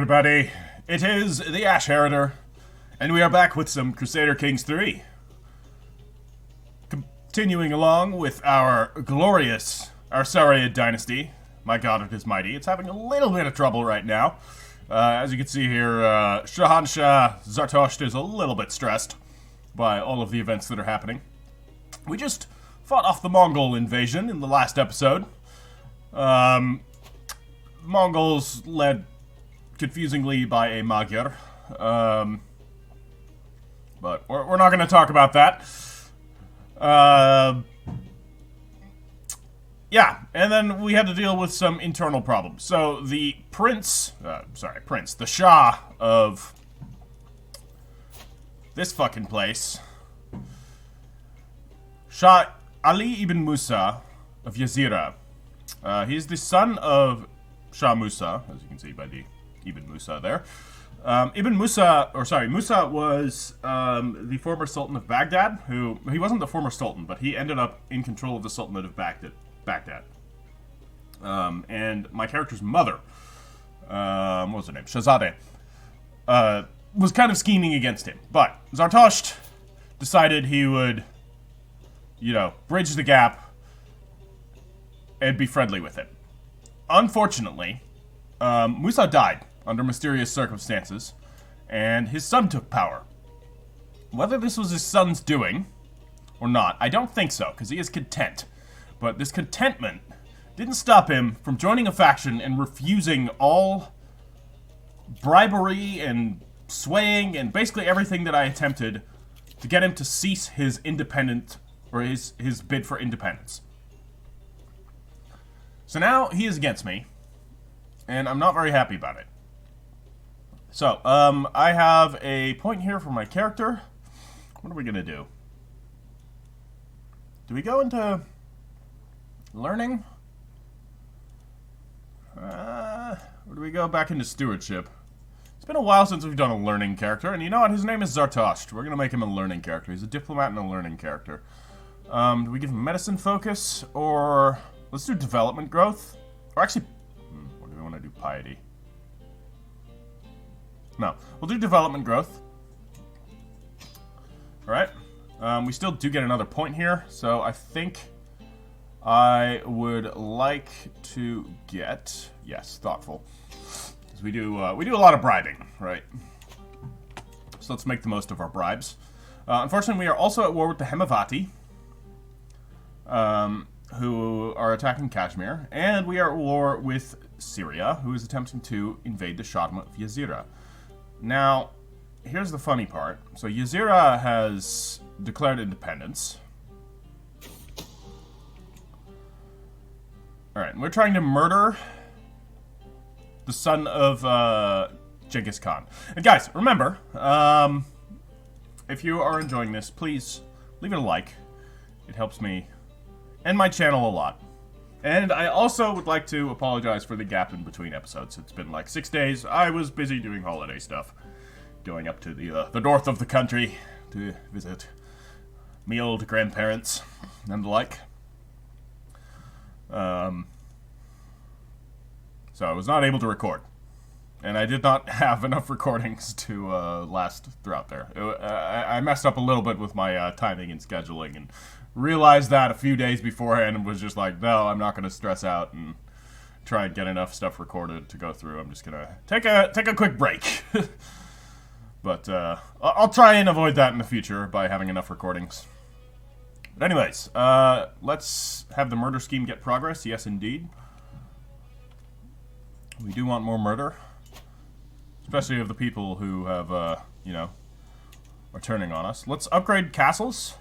everybody. It is the Ash Heraldry, and we are back with some Crusader Kings 3. Continuing along with our glorious Arsarid dynasty. My god, it is mighty. It's having a little bit of trouble right now. As you can see here, Shahanshah Zartosht is a little bit stressed by all of the events that are happening. We just fought off the Mongol invasion in the last episode. Mongols led confusingly by a Magyar. But we're not going to talk about that. Yeah, and then we had to deal with some internal problems. So the the Shah of this fucking place, Shah Ali ibn Musa of Yazira. He's the son of Shah Musa, as you can see by the Ibn Musa there. Musa was the former Sultan of Baghdad, he wasn't the former Sultan, but he ended up in control of the Sultanate of Baghdad. And my character's mother, what was her name? Shahzadeh, was kind of scheming against him. But Zartosht decided he would, bridge the gap and be friendly with him. Unfortunately, Musa died under mysterious circumstances, and his son took power. Whether this was his son's doing or not, I don't think so, because he is content. But this contentment didn't stop him from joining a faction and refusing all bribery and swaying and basically everything that I attempted to get him to cease his independent, or his bid for independence. So now he is against me, and I'm not very happy about it. So, I have a point here for my character. What are we gonna do? Do we go into learning? Or do we go back into stewardship? It's been a while since we've done a learning character, and you know what? His name is Zartosht. We're gonna make him a learning character. He's a diplomat and a learning character. Do we give him medicine focus, or let's do development growth? Or actually, what do we want to do? Piety. No, we'll do development growth. Alright. We still do get another point here, so I think I would like to get, yes, thoughtful. Because we do a lot of bribing, right? So let's make the most of our bribes. Unfortunately, we are also at war with the Hemavati, who are attacking Kashmir, and we are at war with Syria, who is attempting to invade the Shahma of Yazira. Now, here's the funny part. So Yazira has declared independence. Alright, and we're trying to murder the son of Genghis Khan. And guys, remember, if you are enjoying this, please leave it a like. It helps me and my channel a lot. And I also would like to apologize for the gap in between episodes. It's been like 6 days. I was busy doing holiday stuff. Going up to the north of the country to visit me old grandparents and the like. So I was not able to record. And I did not have enough recordings to last throughout there. I messed up a little bit with my timing and scheduling, and realized that a few days beforehand and was just like, no, I'm not going to stress out and try and get enough stuff recorded to go through. I'm just going to take a quick break. But I'll try and avoid that in the future by having enough recordings. But anyways, let's have the murder scheme get progress. Yes, indeed. We do want more murder. Especially of the people who have, are turning on us. Let's upgrade castles.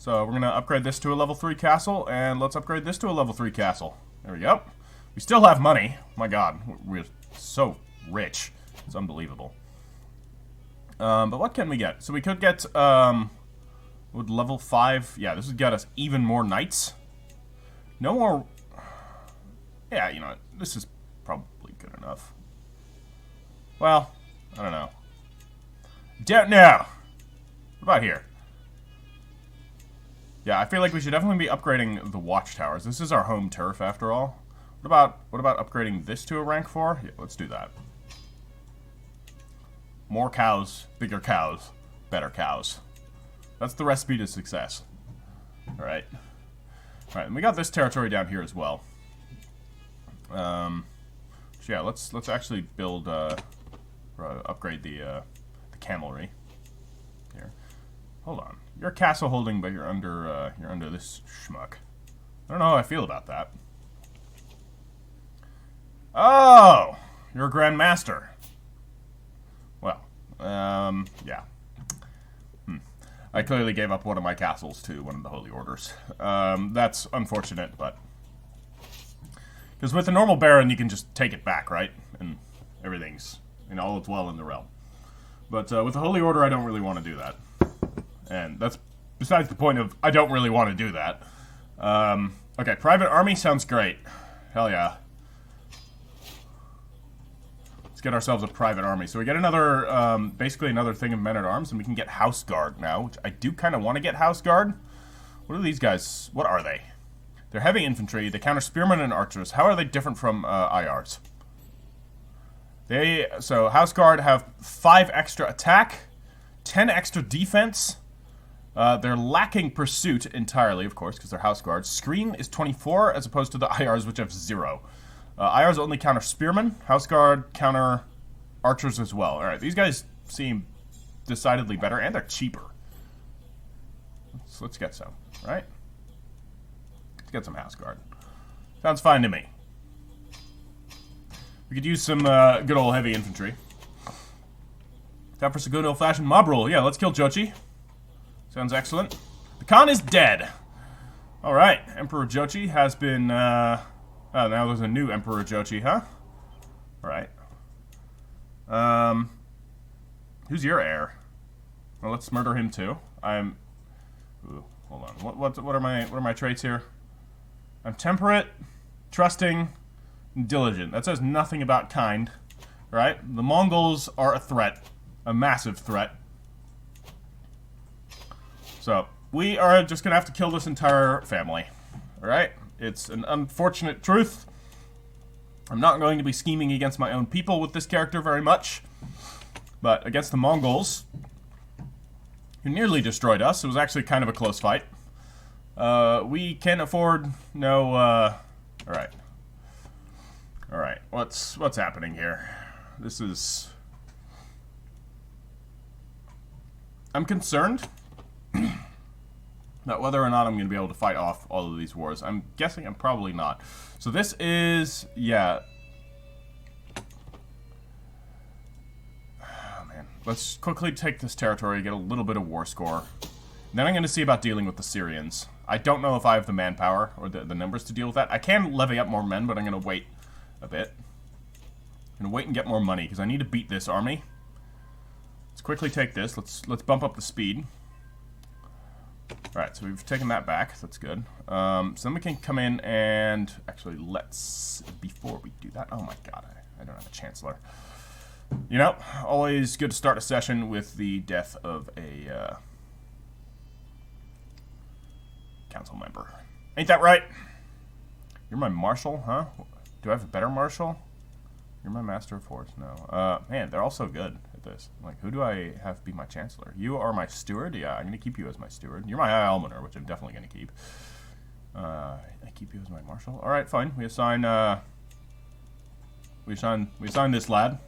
So we're going to upgrade this to a level 3 castle, and let's upgrade this to a level 3 castle. There we go. We still have money. My god, we're so rich. It's unbelievable. But what can we get? So we could get, would level 5, yeah, this would get us even more knights. No more, yeah, this is probably good enough. Well, I don't know. Don't know. What about here? Yeah, I feel like we should definitely be upgrading the watchtowers. This is our home turf, after all. What about upgrading this to a rank 4? Yeah, let's do that. More cows, bigger cows, better cows. That's the recipe to success. Alright. Alright, and we got this territory down here as well. So yeah, let's actually build, upgrade the camelry. Here. Hold on. You're castle holding, but you're under this schmuck. I don't know how I feel about that. Oh! You're a Grand Master. Well, yeah. I clearly gave up one of my castles to one of the Holy Orders. That's unfortunate, but... Because with a normal Baron, you can just take it back, right? And everything's, all is well in the realm. But with the Holy Order, I don't really want to do that. And that's besides the point of, I don't really want to do that. Okay, private army sounds great. Hell yeah. Let's get ourselves a private army. So we get another, basically another thing of men-at-arms, and we can get House Guard now, which I do kind of want to get House Guard. What are these guys? What are they? They're heavy infantry. They counter spearmen and archers. How are they different from IRs? So House Guard have 5 extra attack, 10 extra defense. They're lacking pursuit entirely, of course, because they're House Guard. Screen is 24 as opposed to the IRs, which have 0. IRs only counter spearmen. House Guard counter archers as well. Alright, these guys seem decidedly better, and they're cheaper. So let's get some, right? Let's get some House Guard. Sounds fine to me. We could use some good old heavy infantry. Time for some good old-fashioned mob rule. Yeah, let's kill Jochi. Sounds excellent. The Khan is dead. Alright, Emperor Jochi has been... oh, now there's a new Emperor Jochi, huh? Alright. Who's your heir? Well, let's murder him too. Ooh, hold on. What are my traits here? I'm temperate, trusting, and diligent. That says nothing about kind, right? The Mongols are a threat, a massive threat. So we are just gonna have to kill this entire family. All right? It's an unfortunate truth. I'm not going to be scheming against my own people with this character very much, but against the Mongols, who nearly destroyed us, it was actually kind of a close fight. We can't afford no, alright. Alright, what's happening here? This is... I'm concerned about whether or not I'm going to be able to fight off all of these wars. I'm guessing I'm probably not. So this is, yeah. Oh, man. Let's quickly take this territory, get a little bit of war score. Then I'm going to see about dealing with the Syrians. I don't know if I have the manpower or the numbers to deal with that. I can levy up more men, but I'm going to wait a bit. I'm going to wait and get more money, because I need to beat this army. Let's quickly take this. Let's bump up the speed. Alright, so we've taken that back. That's good. So then we can come in and... Actually, before we do that... Oh my god, I don't have a Chancellor. You know, always good to start a session with the death of a... council member. Ain't that right? You're my marshal, huh? Do I have a better marshal? You're my master of horse. No. Man, they're all so good at this. Like, who do I have be my chancellor? You are my steward? Yeah, I'm going to keep you as my steward. You're my high almoner, which I'm definitely going to keep. I keep you as my marshal? Alright, fine. We assign, we assign this lad.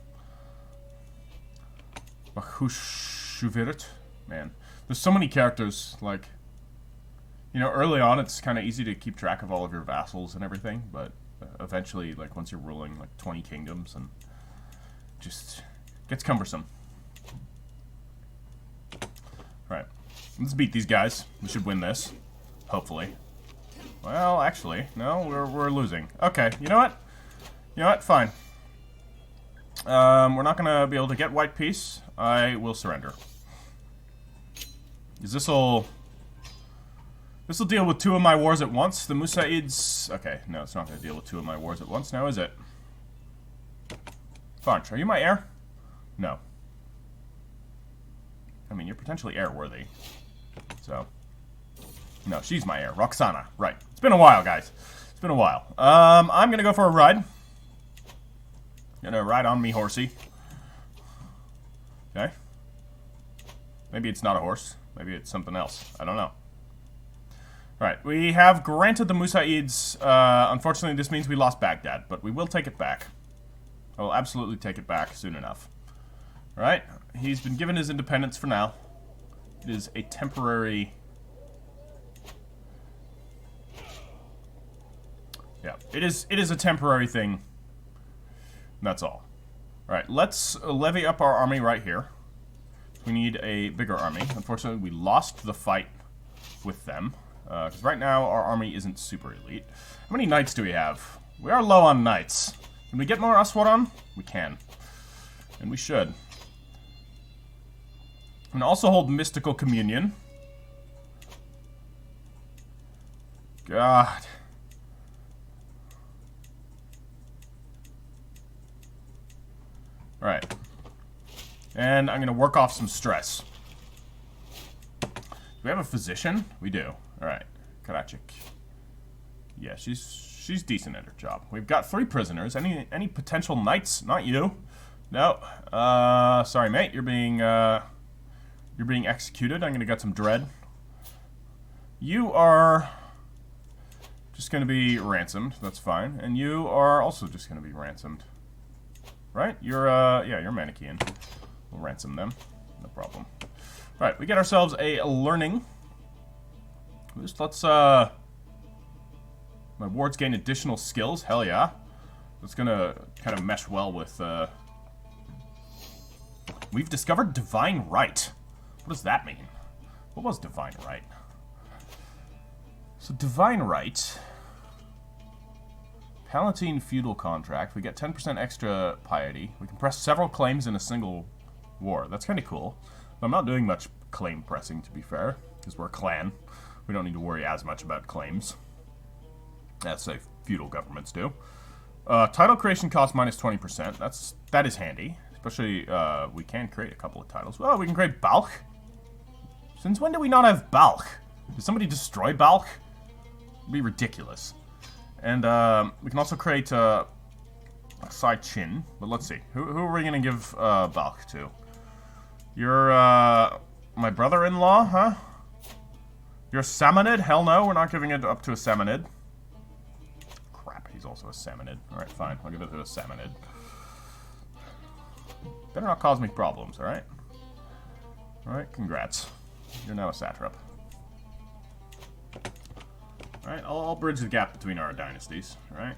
Bahushuvirt. Man. There's so many characters, like... You know, early on, it's kind of easy to keep track of all of your vassals and everything, but eventually, like, once you're ruling, like, 20 kingdoms, and just gets cumbersome. Right. Let's beat these guys. We should win this. Hopefully. Well, actually, no, we're losing. Okay, you know what? You know what? Fine. We're not going to be able to get white peace. I will surrender. Is this'll deal with 2 of my wars at once. The Musaids... Okay, no, it's not going to deal with 2 of my wars at once now, is it? Farnch, are you my heir? No. I mean, you're potentially heir-worthy. So... No, she's my heir. Roxana. Right. It's been a while, guys. It's been a while. I'm going to go for a ride. Gonna ride on me horsey. Maybe it's not a horse. Maybe it's something else. I don't know. Alright, we have granted the Musaids. Unfortunately, this means we lost Baghdad, but we will take it back. I will absolutely take it back soon enough. Alright, he's been given his independence for now. It is a temporary... Yeah, it is a temporary thing. That's all. Alright, let's levy up our army right here. We need a bigger army. Unfortunately, we lost the fight with them. Because right now, our army isn't super elite. How many knights do we have? We are low on knights. Can we get more Aswaran? We can. And we should. And also hold Mystical Communion. God. Alright. And I'm going to work off some stress. Do we have a physician? We do. Alright. Karachik. Yeah, she's decent at her job. We've got 3 prisoners. Any potential knights? Not you. No. Sorry, mate. You're being executed. I'm going to get some dread. You are just going to be ransomed. That's fine. And you are also just going to be ransomed. Right? You're, yeah, you're Manichean. We'll ransom them. No problem. Alright, we get ourselves a learning. Let's, my wards gain additional skills. Hell yeah. That's gonna kind of mesh well with, We've discovered Divine Right. What does that mean? What was Divine Right? So, Divine Right... Palatine Feudal Contract. We get 10% extra piety. We can press several claims in a single war. That's kind of cool. I'm not doing much claim pressing, to be fair, because we're a clan. We don't need to worry as much about claims. As, say, feudal governments do. Title creation costs minus 20%. That is handy. Especially, we can create a couple of titles. Well, we can create Balkh. Since when do we not have Balkh? Did somebody destroy Balkh? It'd be ridiculous. And we can also create Sai Chin. But let's see. Who are we going to give Balkh to? You're my brother-in-law, huh? You're a Samanid? Hell no, we're not giving it up to a Samanid. Crap, he's also a Samanid. Alright, fine. I'll give it to a Samanid. Better not cause me problems, alright? Alright, congrats. You're now a satrap. Alright, I'll bridge the gap between our dynasties, alright?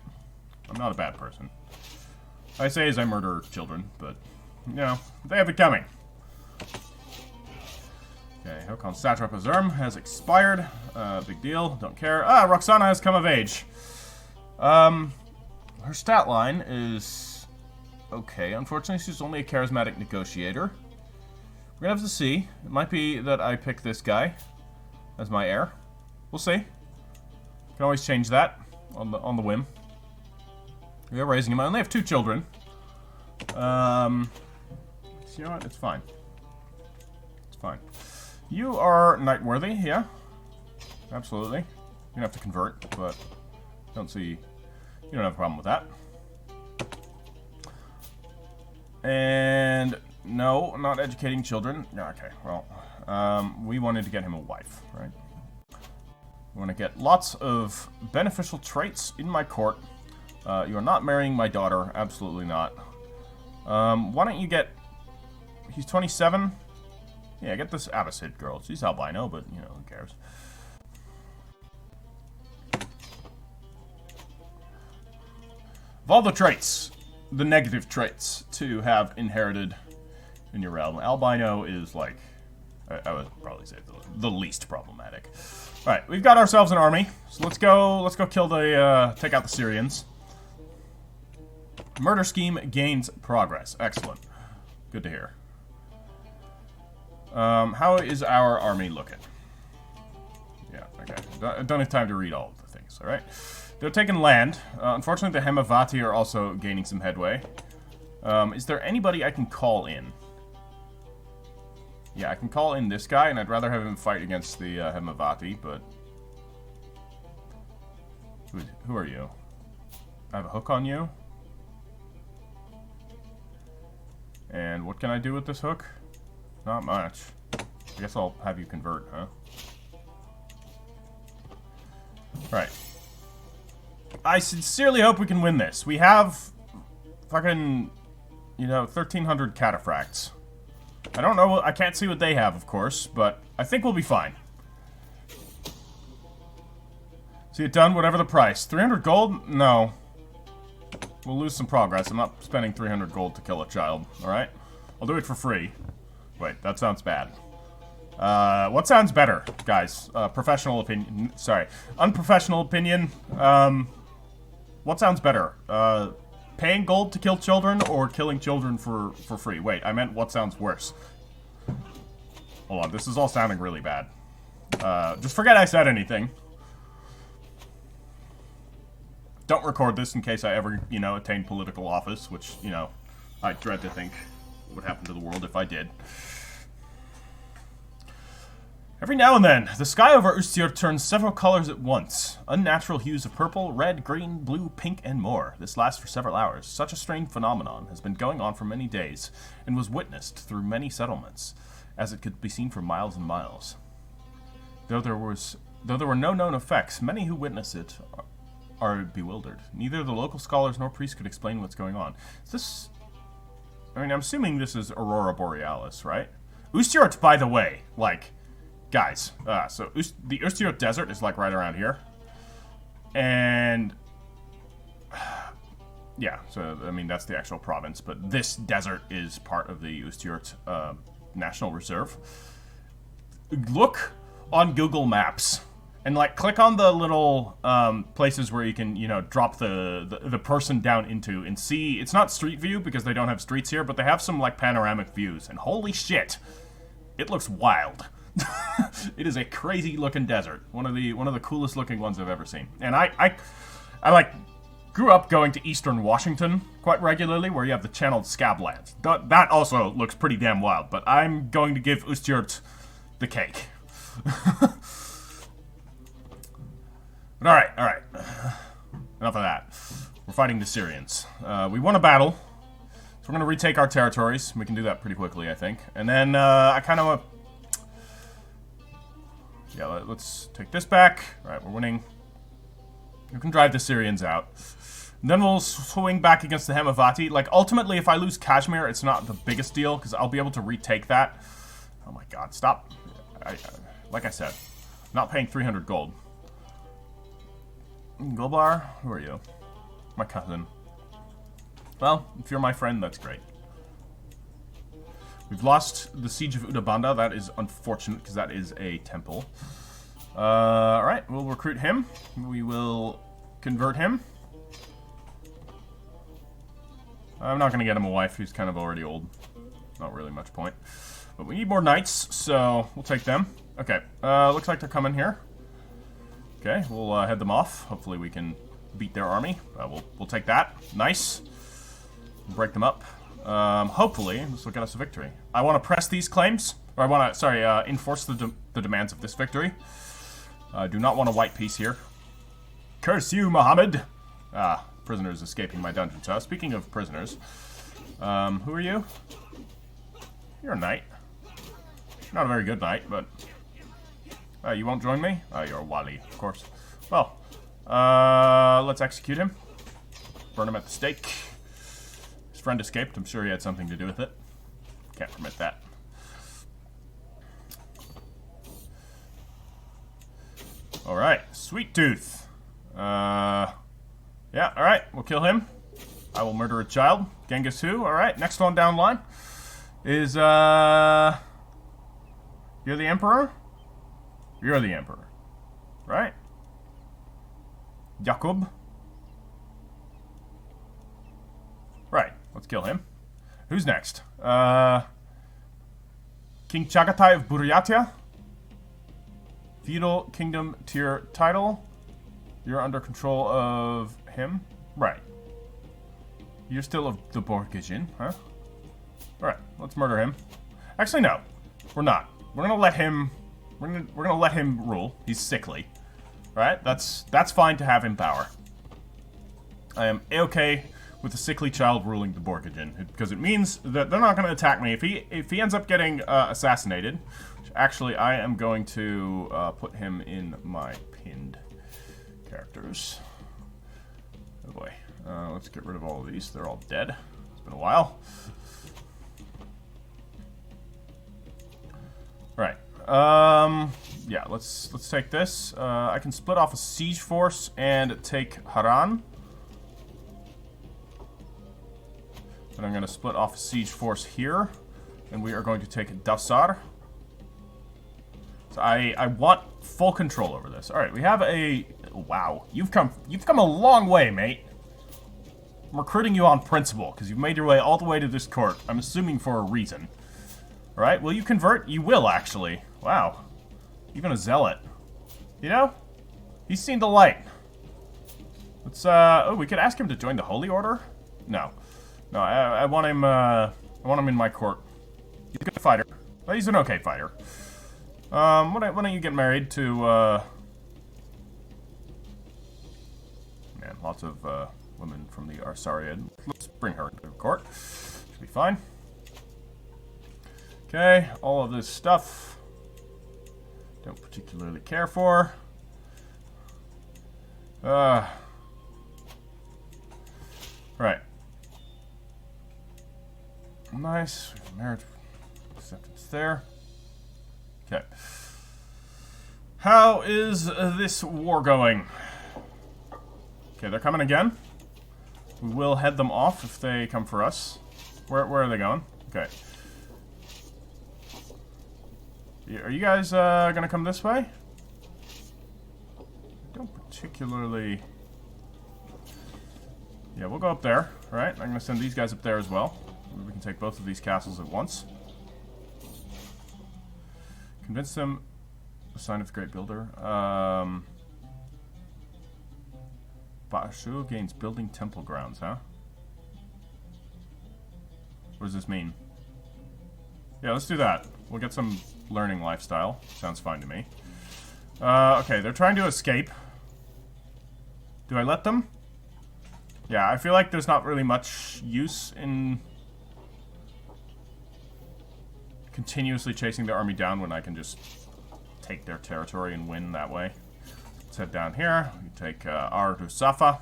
I'm not a bad person. I say as I murder children, but, you know, they have it coming. Okay, Hokon's Satrap Azurm has expired. Big deal, don't care. Ah, Roxana has come of age. Her stat line is okay. Unfortunately, she's only a charismatic negotiator. We're gonna have to see. It might be that I pick this guy as my heir. We'll see. Can always change that on the whim. We are raising him. I only have 2 children. So you know what? It's fine. It's fine. You are knight-worthy, yeah. Absolutely. You're gonna have to convert, but don't see. You don't have a problem with that. And no, not educating children. Yeah, okay. Well, we wanted to get him a wife, right? We want to get lots of beneficial traits in my court. You are not marrying my daughter. Absolutely not. Why don't you get... He's 27? Yeah, get this Abbasid girl. She's albino, but, you know, who cares? Of all the traits, the negative traits to have inherited in your realm, albino is, like... I would probably say the least problematic. Alright, we've got ourselves an army. So let's go kill the, take out the Syrians. Murder scheme gains progress. Excellent. Good to hear. How is our army looking? Yeah, okay. I don't have time to read all of the things, alright? They're taking land. Unfortunately, the Hemavati are also gaining some headway. Is there anybody I can call in? Yeah, I can call in this guy, and I'd rather have him fight against the Hemavati, but... Who are you? I have a hook on you? And what can I do with this hook? Not much. I guess I'll have you convert, huh? Right. I sincerely hope we can win this. We have fucking, you know, 1,300 cataphracts. I don't know, I can't see what they have, of course, but I think we'll be fine. See it done, whatever the price. 300 gold? No. We'll lose some progress. I'm not spending 300 gold to kill a child, alright? I'll do it for free. Wait, that sounds bad. What sounds better, guys? Professional opinion. Sorry. Unprofessional opinion. What sounds better? Paying gold to kill children or killing children for free? Wait, I meant what sounds worse. Hold on, this is all sounding really bad. Just forget I said anything. Don't record this in case I ever, you know, attain political office, which, you know, I dread to think would happen to the world if I did. Every now and then, the sky over Ustyurt turns several colors at once. Unnatural hues of purple, red, green, blue, pink, and more. This lasts for several hours. Such a strange phenomenon has been going on for many days, and was witnessed through many settlements, as it could be seen for miles and miles. Though there were no known effects, many who witness it are bewildered. Neither the local scholars nor priests could explain what's going on. Is this... I mean, I'm assuming this is Aurora Borealis, right? Ustyurt, by the way, like... Guys, so the Ustyurt Desert is, like, right around here. And... yeah, so, I mean, that's the actual province. But this desert is part of the Ustyurt National Reserve. Look on Google Maps. And, like, click on the little places where you can, you know, drop the person down into and see. It's not street view because they don't have streets here, but they have some, like, panoramic views. And holy shit, it looks wild. It is a crazy looking desert. One of the coolest looking ones I've ever seen. And I like grew up going to Eastern Washington quite regularly, where you have the channeled Scablands. That also looks pretty damn wild. But I'm going to give Ustyurt the cake. But all right. Enough of that. We're fighting the Syrians. We won a battle, so we're gonna retake our territories. We can do that pretty quickly, I think. And then I kind of. Yeah, let's take this back. Alright, we're winning. We can drive the Syrians out. And then we'll swing back against the Hemavati. Like, ultimately, if I lose Kashmir, it's not the biggest deal, because I'll be able to retake that. Oh my god, stop. Like I said, not paying 300 gold. Golbar, who are you? My cousin. Well, if you're my friend, that's great. We've lost the Siege of Udabanda. That is unfortunate, because that is a temple. Alright, we'll recruit him. We will convert him. I'm not going to get him a wife. He's kind of already old. Not really much point. But we need more knights, so we'll take them. Okay, looks like they're coming here. Okay, we'll head them off. Hopefully we can beat their army. We'll take that. Nice. Break them up. Hopefully, this will get us a victory. I want to press these claims. Or I want to, enforce the demands of this victory. I do not want a white peace here. Curse you, Muhammad! Prisoners escaping my dungeon. So, speaking of prisoners, who are you? You're a knight. You're not a very good knight, but... you won't join me? You're a wali, of course. Well, let's execute him. Burn him at the stake. His friend escaped. I'm sure he had something to do with it. Can't permit that. Alright, Sweet Tooth. Yeah, alright, we'll kill him. I will murder a child. Genghis who? Alright, next one down line is, you're the Emperor? You're the Emperor. Right? Jakub? Right, let's kill him. Who's next? King Chakatai of Buryatia? Feudal Kingdom tier title. You're under control of him? Right. You're still of the Borgesian, huh? Alright, let's murder him. Actually, no. We're not. We're gonna let him... We're gonna let him rule. He's sickly. Right? That's fine to have in power. I am A-okay with a sickly child ruling the Borgagen, because it means that they're not going to attack me. If he ends up getting assassinated, which actually I am going to put him in my pinned characters. Oh boy, let's get rid of all of these. They're all dead. It's been a while. Right. Yeah, let's take this. I can split off a siege force and take Haran. And I'm going to split off a siege force here. And we are going to take Dawsar. So I want full control over this. Alright, we have a... Wow. You've come a long way, mate. I'm recruiting you on principle, because you've made your way all the way to this court. I'm assuming for a reason. Alright, will you convert? You will, actually. Wow. Even a zealot. You know? He's seen the light. Let's, oh, we could ask him to join the Holy Order? No. No, I want him, I want him in my court. He's a good fighter. Well, he's an okay fighter. Why don't you get married to, man, lots of, women from the Arsariad. Let's bring her into court. Should be fine. Okay, all of this stuff. Don't particularly care for. Right. Nice. Marriage acceptance there. Okay. How is this war going? Okay, they're coming again. We will head them off if they come for us. Where are they going? Okay. Are you guys gonna come this way? I don't particularly... Yeah, we'll go up there. Alright, I'm gonna send these guys up there as well. Maybe we can take both of these castles at once. Convince them... A sign of the Great Builder. Bashu gains building temple grounds, huh? What does this mean? Yeah, let's do that. We'll get some learning lifestyle. Sounds fine to me. Okay, they're trying to escape. Do I let them? Yeah, I feel like there's not really much use in continuously chasing their army down when I can just take their territory and win that way. Let's head down here. We take Ar-Rusafa.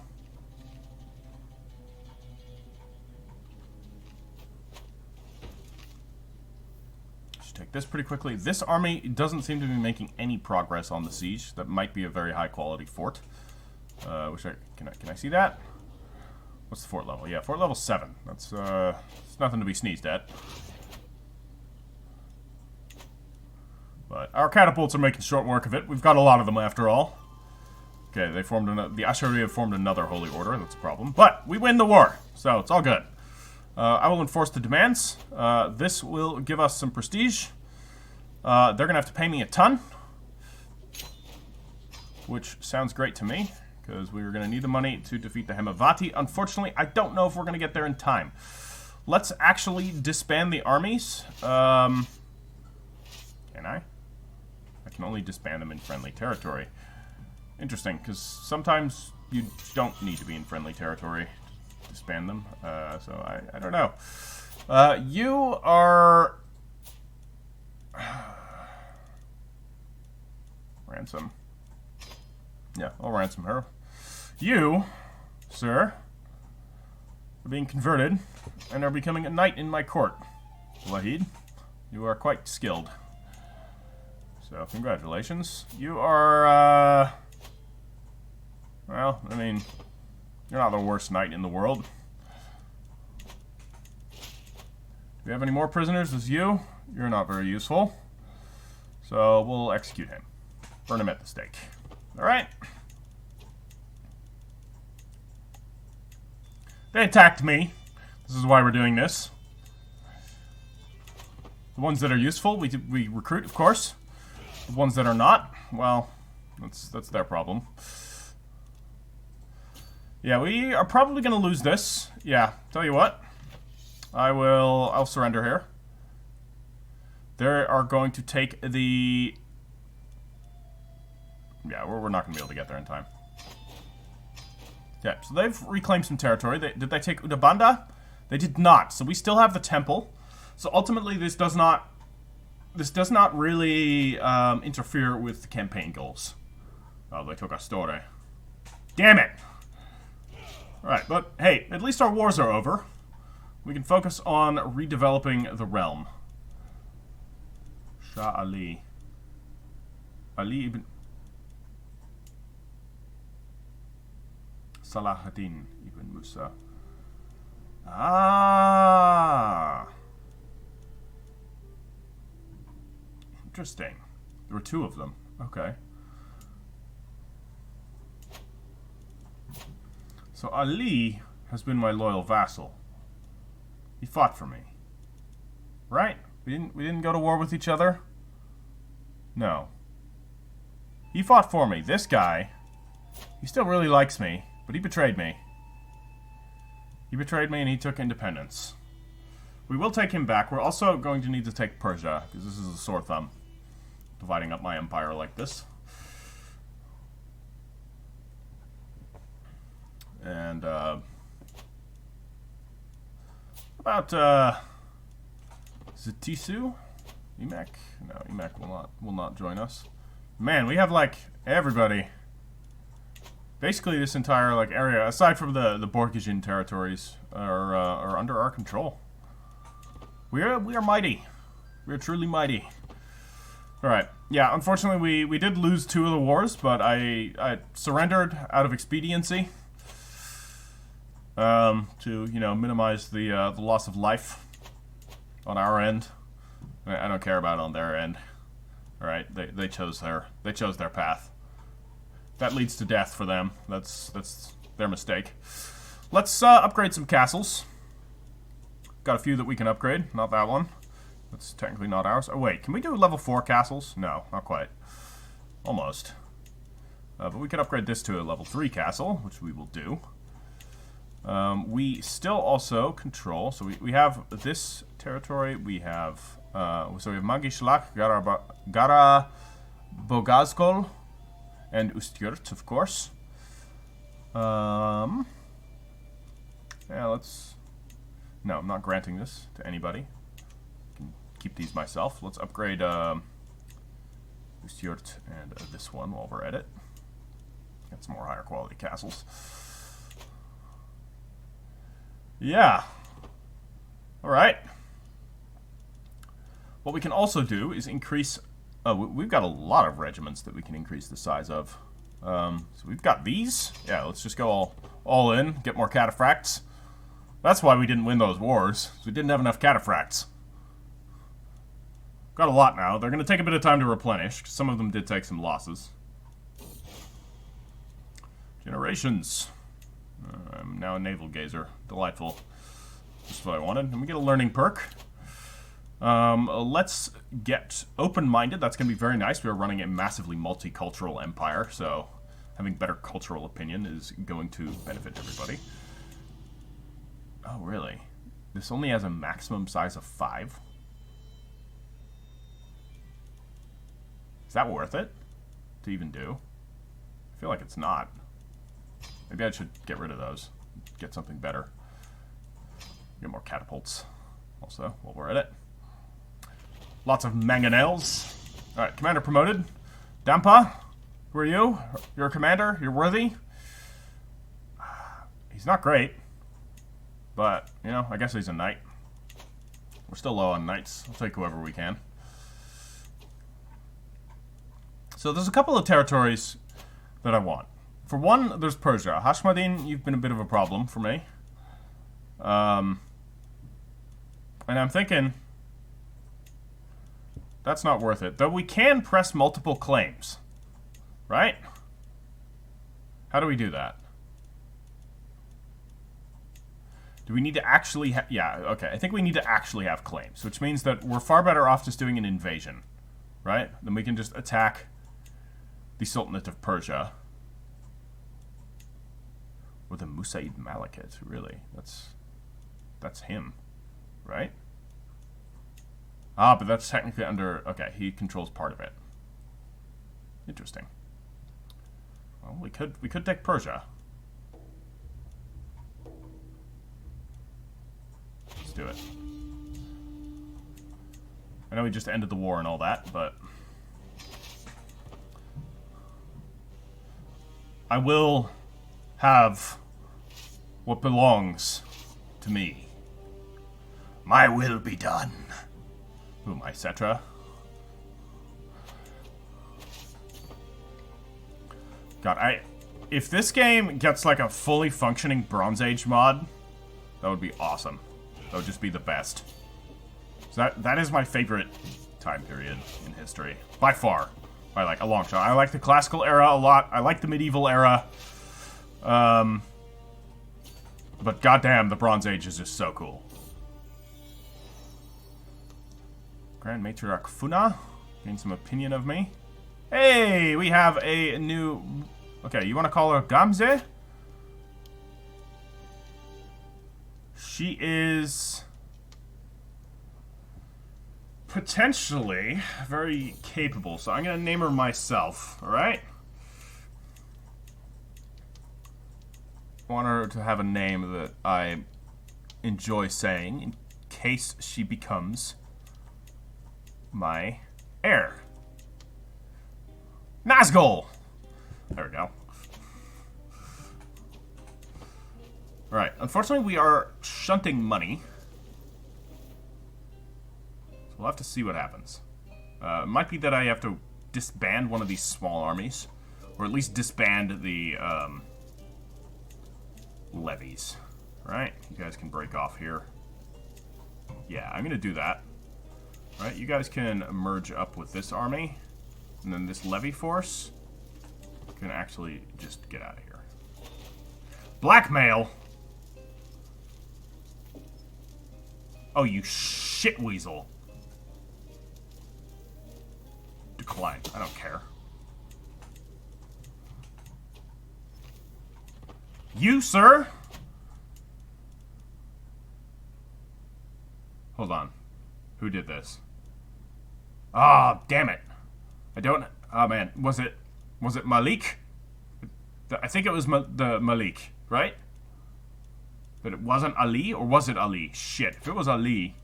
Should take this pretty quickly. This army doesn't seem to be making any progress on the siege. That might be a very high quality fort. Can I see that? What's the fort level? Yeah, fort level 7. That's it's nothing to be sneezed at. But our catapults are making short work of it. We've got a lot of them after all. Okay, they formed the Ashari have formed another holy order. That's a problem. But we win the war, so it's all good. I will enforce the demands. This will give us some prestige. They're going to have to pay me a ton. Which sounds great to me, because we were going to need the money to defeat the Hemavati. Unfortunately, I don't know if we're going to get there in time. Let's actually disband the armies. Can I? I can only disband them in friendly territory. Interesting, because sometimes you don't need to be in friendly territory to disband them. So I don't know. You are... ransom. Yeah, I'll ransom her. You, sir, are being converted and are becoming a knight in my court. Wahid, you are quite skilled. So, congratulations. You are, well, I mean, you're not the worst knight in the world. Do we have any more prisoners? As you? You're not very useful. So, we'll execute him. Burn him at the stake. Alright. They attacked me. This is why we're doing this. The ones that are useful, we recruit, of course. The ones that are not, well, that's their problem. Yeah, we are probably going to lose this. Yeah, tell you what. I'll surrender here. They are going to take the... Yeah, we're not going to be able to get there in time. Yeah, so they've reclaimed some territory. Did they take Udabanda? They did not. So we still have the temple. So ultimately, this does not really interfere with the campaign goals. Oh, they took Astore. Damn it! Alright, but hey, at least our wars are over. We can focus on redeveloping the realm. Shah Ali. Ali ibn Salahuddin ibn Musa. Ah! Interesting. There were two of them. Okay. So Ali has been my loyal vassal. He fought for me. Right? We didn't go to war with each other? No. He fought for me. This guy, he still really likes me, but he betrayed me. He betrayed me and he took independence. We will take him back. We're also going to need to take Persia, because this is a sore thumb. Dividing up my empire like this. And, about, Zatisu? Emek? No, Emek will not join us. Man, we have, like, everybody. Basically, this entire, like, area, aside from the Borgian territories, are under our control. We are mighty. We are truly mighty. Alright. Yeah, unfortunately, we did lose 2 of the wars, but I surrendered out of expediency. To, you know, minimize the loss of life on our end. I don't care about it on their end. Alright, they chose their path. That leads to death for them. That's their mistake. Let's upgrade some castles. Got a few that we can upgrade. Not that one. That's technically not ours. Oh wait, can we do level 4 castles? No, not quite. Almost. But we can upgrade this to a level 3 castle, which we will do. We still also control, so we have this territory, we have, so we have Magishlak, Garabogazkol, and Ustyurt, of course. Yeah, no, I'm not granting this to anybody. I can keep these myself. Let's upgrade, Ustyurt and this one while we're at it. Get some more higher quality castles. Yeah. Alright. What we can also do is increase... Oh, we've got a lot of regiments that we can increase the size of. So we've got these. Yeah, let's just go all in. Get more cataphracts. That's why we didn't win those wars. We didn't have enough cataphracts. Got a lot now. They're going to take a bit of time to replenish. Some of them did take some losses. Generations. I'm now a naval gazer. Delightful. Just what I wanted. And we get a learning perk. Let's get open-minded. That's going to be very nice. We are running a massively multicultural empire, so having better cultural opinion is going to benefit everybody. Oh, really? This only has a maximum size of 5? Is that worth it to even do? I feel like it's not. Maybe I should get rid of those. Get something better. Get more catapults. Also, while we're at it. Lots of mangonels. Alright, commander promoted. Dampa, who are you? You're a commander? You're worthy? He's not great. But, you know, I guess he's a knight. We're still low on knights. I'll take whoever we can. So there's a couple of territories that I want. For one, there's Persia. Hashmadin, you've been a bit of a problem for me. And I'm thinking... that's not worth it. Though we can press multiple claims. Right? How do we do that? Do we need to actually have... yeah, okay. I think we need to actually have claims. Which means that we're far better off just doing an invasion. Right? Then we can just attack the Sultanate of Persia. Or the Musaid Malakit, really. That's him. Right? Ah, but that's technically under... okay, he controls part of it. Interesting. Well, we could take Persia. do it. I know we just ended the war and all that, but I will have what belongs to me. My will be done. Boom, etc. God, if this game gets like a fully functioning Bronze Age mod, that would be awesome. That would just be the best. So that is my favorite time period in history. By far. By like a long shot. I like the classical era a lot. I like the medieval era. But goddamn, the Bronze Age is just so cool. Grand Matriarch Funa. Gain some opinion of me. Hey, we have a new... Okay, you want to call her Gamze? She is... potentially very capable, so I'm going to name her myself, alright? I want her to have a name that I enjoy saying in case she becomes my heir. Nazgul! There we go. Alright, unfortunately we are shunting money. So we'll have to see what happens. It might be that I have to disband one of these small armies. Or at least disband the levies. Alright, you guys can break off here. Yeah, I'm gonna do that. Alright, you guys can merge up with this army. And then this levy force can actually just get out of here. Blackmail! Oh, you shit weasel. Decline. I don't care. You, sir? Hold on. Who did this? Ah, oh, damn it. I don't... Oh, man. Was it Malik? I think it was the Malik, right? But it wasn't Ali? Or was it Ali? Shit. If it was Ali...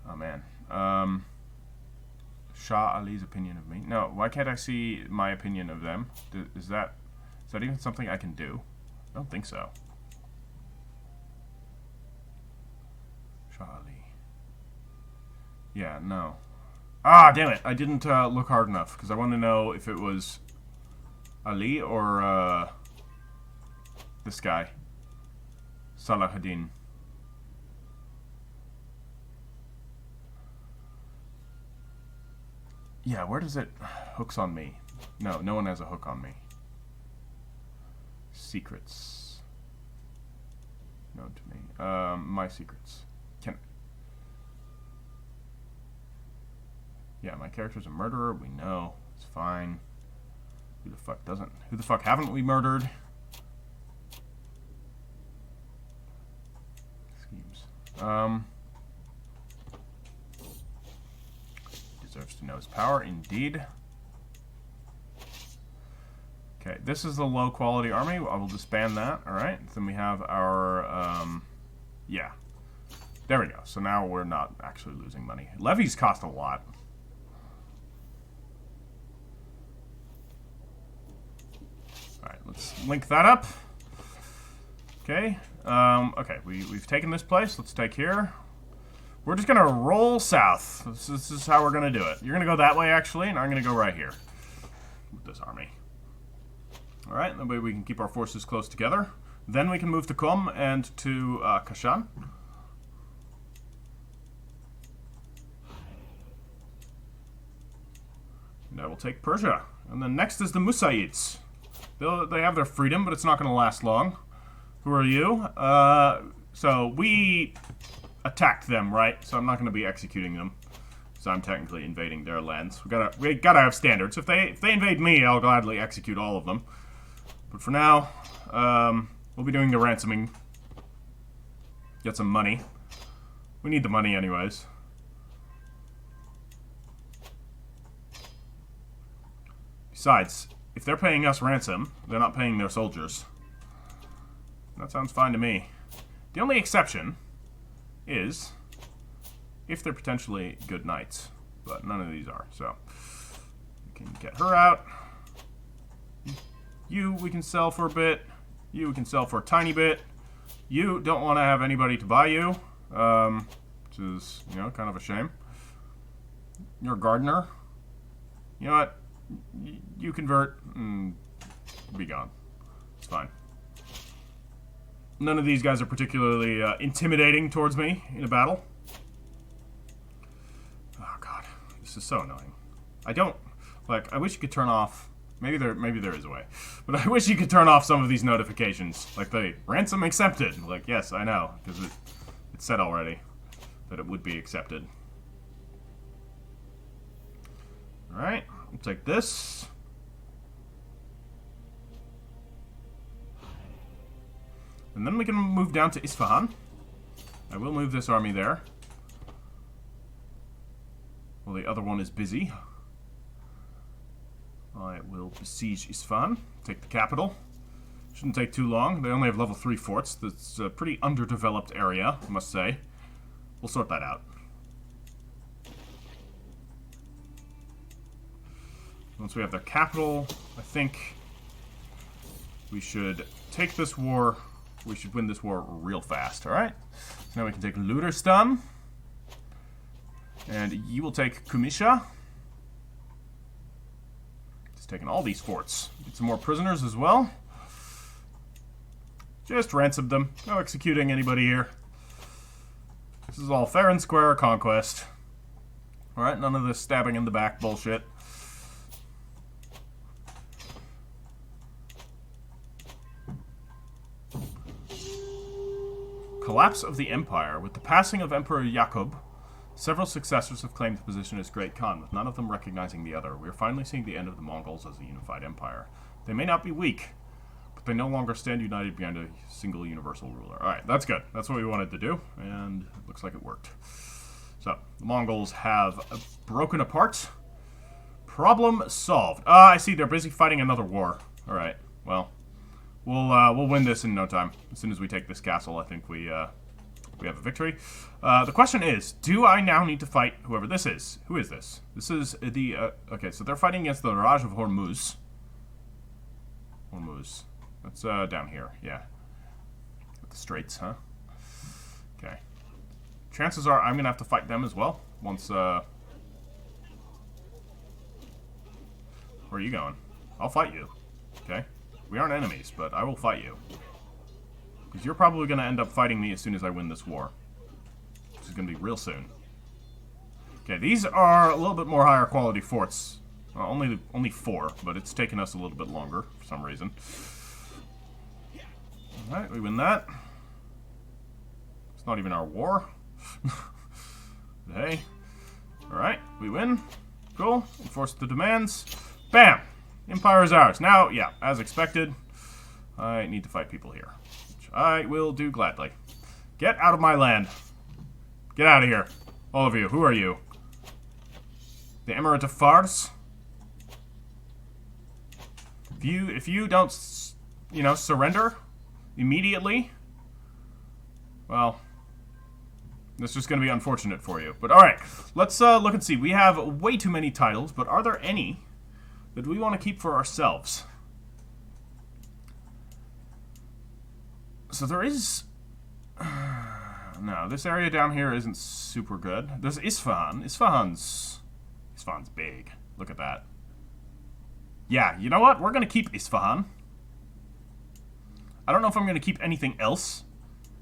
Oh, man. Shah Ali's opinion of me. No, why can't I see my opinion of them? Is that even something I can do? I don't think so. Shah Ali. Yeah, no. Ah, damn it. I didn't look hard enough, because I want to know if it was Ali or this guy. Salahuddin. Yeah, where does it... Hooks on me. No, no one has a hook on me. Secrets. Known to me. My secrets. Yeah, my character's a murderer. We know. It's fine. Who the fuck doesn't? Who the fuck haven't we murdered? Schemes. Deserves to know his power, indeed. Okay, this is the low quality army. I will disband that. Alright, then we have our, yeah. There we go. So now we're not actually losing money. Levies cost a lot. Alright, let's link that up. Okay, okay, we've taken this place. Let's take here. We're just gonna roll south. This is how we're gonna do it. You're gonna go that way, actually, and I'm gonna go right here with this army. Alright, that way we can keep our forces close together. Then we can move to Qom and to Kashan. And I will take Persia. And then next is the Musaids. They have their freedom, but it's not gonna last long. Who are you? So we attacked them, right? So I'm not going to be executing them. So I'm technically invading their lands. We gotta have standards. If they invade me, I'll gladly execute all of them. But for now, we'll be doing the ransoming. Get some money. We need the money anyways. Besides, if they're paying us ransom, they're not paying their soldiers. That sounds fine to me. The only exception is if they're potentially good knights. But none of these are, so we can get her out. You, we can sell for a bit. You, we can sell for a tiny bit. You don't want to have anybody to buy you, which is, you know, kind of a shame. You're a gardener. You know what? You convert and be gone. It's fine. None of these guys are particularly intimidating towards me in a battle. Oh god, this is so annoying. I don't like. I wish you could turn off. Maybe there is a way, but I wish you could turn off some of these notifications, like the ransom accepted. Like, yes, I know, because it said already that it would be accepted. All right, we'll take this. And then we can move down to Isfahan. I will move this army there. Well, the other one is busy. I will besiege Isfahan, take the capital. Shouldn't take too long. They only have level 3 forts. That's a pretty underdeveloped area, I must say. We'll sort that out. Once we have their capital, I think we should take this war. We should win this war real fast, alright? So now we can take Luderstan. And you will take Kumisha. Just taking all these forts. Get some more prisoners as well. Just ransom them. No executing anybody here. This is all fair and square conquest. Alright, none of this stabbing in the back bullshit. Collapse of the Empire. With the passing of Emperor Yakub, several successors have claimed the position as Great Khan, with none of them recognizing the other. We are finally seeing the end of the Mongols as a unified empire. They may not be weak, but they no longer stand united behind a single universal ruler. Alright, that's good. That's what we wanted to do, and it looks like it worked. So, the Mongols have broken apart. Problem solved. I see they're busy fighting another war. Alright, well, we'll win this in no time. As soon as we take this castle, I think we have a victory. The question is, do I now need to fight whoever this is? Who is this? This is the, okay, so they're fighting against the Raj of Hormuz. Hormuz. That's, down here, yeah. At the Straits, huh? Okay. Chances are I'm gonna have to fight them as well, once, where are you going? I'll fight you, okay? We aren't enemies, but I will fight you. Because you're probably going to end up fighting me as soon as I win this war. This is going to be real soon. Okay, these are a little bit more higher quality forts. Well, only 4, but it's taken us a little bit longer for some reason. Alright, we win that. It's not even our war. Hey. Alright, we win. Cool. Enforce the demands. Bam! Empire is ours. Now, yeah, as expected, I need to fight people here. Which I will do gladly. Get out of my land. Get out of here. All of you. Who are you? The Emirate of Fars? If you don't, you know, surrender immediately, well, this is just going to be unfortunate for you. But alright, let's look and see. We have way too many titles, but are there any that we want to keep for ourselves? So there is... no, this area down here isn't super good. There's Isfahan. Isfahan's big. Look at that. Yeah, you know what? We're going to keep Isfahan. I don't know if I'm going to keep anything else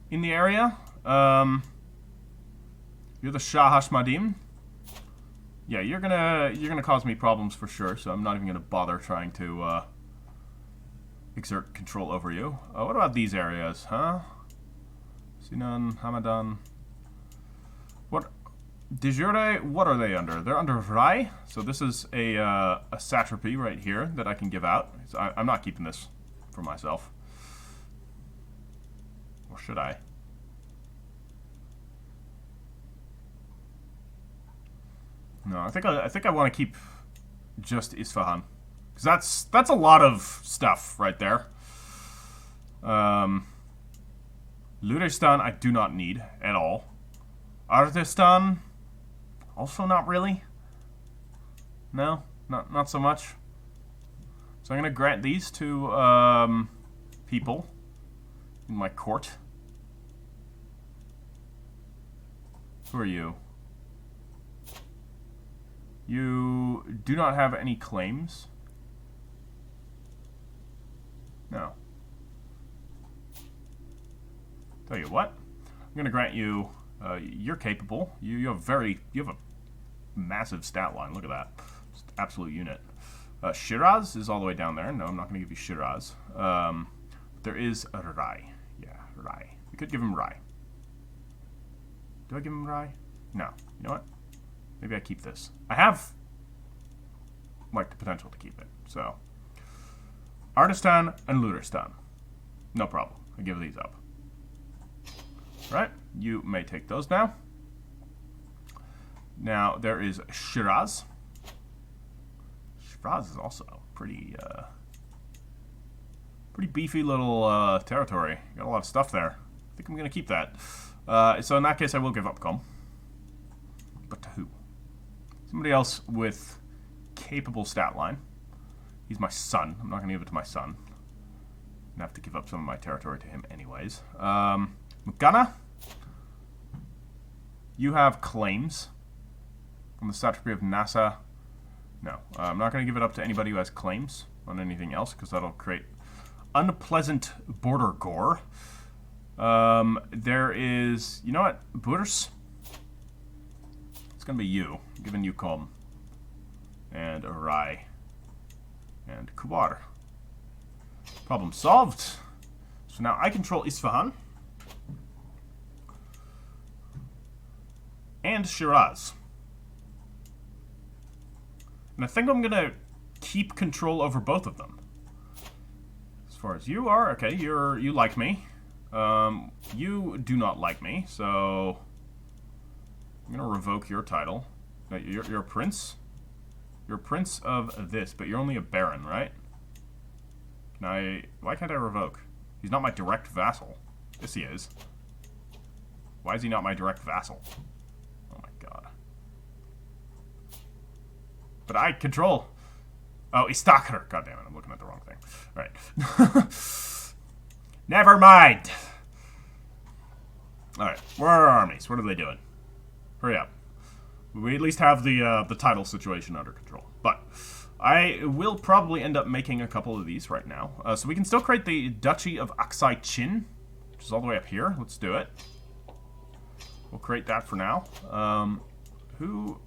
in the area. You're the Shah Hashmadim. Yeah, you're gonna cause me problems for sure, so I'm not even gonna bother trying to exert control over you. What about these areas, huh? Sinan, Hamadan. What? De jure, what are they under? They're under Rai, so this is a satrapy right here that I can give out. So I'm not keeping this for myself. Or should I? No, I think I want to keep just Isfahan, Because that's a lot of stuff right there. Luristan I do not need at all. Artistan, also not really. No, not so much. So I'm going to grant these to people in my court. Who are you? You do not have any claims. No. Tell you what, I'm going to grant you. You're capable. You have a massive stat line. Look at that, just absolute unit. Shiraz is all the way down there. No, I'm not going to give you Shiraz. There is a Rai. Yeah, Rai. We could give him Rai. Do I give him Rai? No. You know what? Maybe I keep this. I have, like, the potential to keep it. So, Artistan and Luristan. No problem. I give these up. Right? You may take those now. Now, there is Shiraz. Shiraz is also pretty beefy little territory. Got a lot of stuff there. I think I'm going to keep that. So in that case, I will give up Qom. But to who? Somebody else with capable stat line. He's my son. I'm not going to give it to my son. I'm going to have to give up some of my territory to him anyways. Mugana, you have claims on the satrapy of Nasa. No, I'm not going to give it up to anybody who has claims on anything else, because that'll create unpleasant border gore. There is, you know what, Burs? It's going to be you, giving you Qom, and Arai, and Kubar. Problem solved. So now I control Isfahan and Shiraz. And I think I'm going to keep control over both of them. As far as you are, okay, you like me. You do not like me, so I'm going to revoke your title. No, you're a prince? You're a prince of this, but you're only a baron, right? Why can't I revoke? He's not my direct vassal. Yes, he is. Why is he not my direct vassal? Oh my god. But I control... Oh, Istakhr. God damn it, I'm looking at the wrong thing. Alright. Never mind. Alright, where are our armies? What are they doing? Hurry up. We at least have the title situation under control. But I will probably end up making a couple of these right now. So we can still create the Duchy of Aksai Chin, which is all the way up here. Let's do it. We'll create that for now. Who...